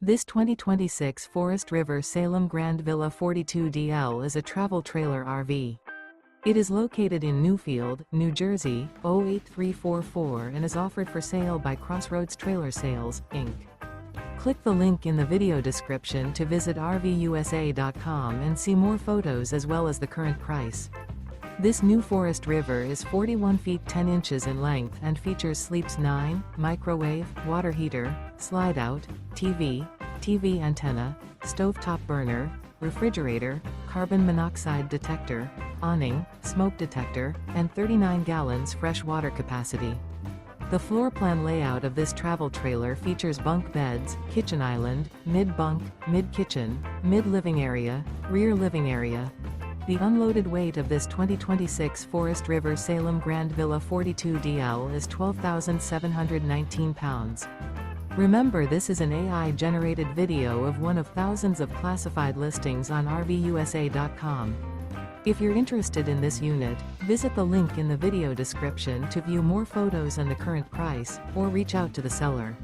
This 2026 Forest River Salem Grand Villa 42DL is a travel trailer RV. It is located in Newfield, New Jersey, 08344 and is offered for sale by Crossroads Trailer Sales, Inc. Click the link in the video description to visit RVUSA.com and see more photos as well as the current price. This new Forest River is 41 feet 10 inches in length and features sleeps 9, microwave, water heater, slide-out, TV antenna, stovetop burner, refrigerator, carbon monoxide detector, awning, smoke detector, and 39 gallons fresh water capacity. The floor plan layout of this travel trailer features bunk beds, kitchen island, mid-bunk, mid-kitchen, mid-living area, rear living area. The unloaded weight of this 2026 Forest River Salem Grand Villa 42DL is 12,719 pounds. Remember, this is an AI-generated video of one of thousands of classified listings on RVUSA.com. If you're interested in this unit, visit the link in the video description to view more photos and the current price, or reach out to the seller.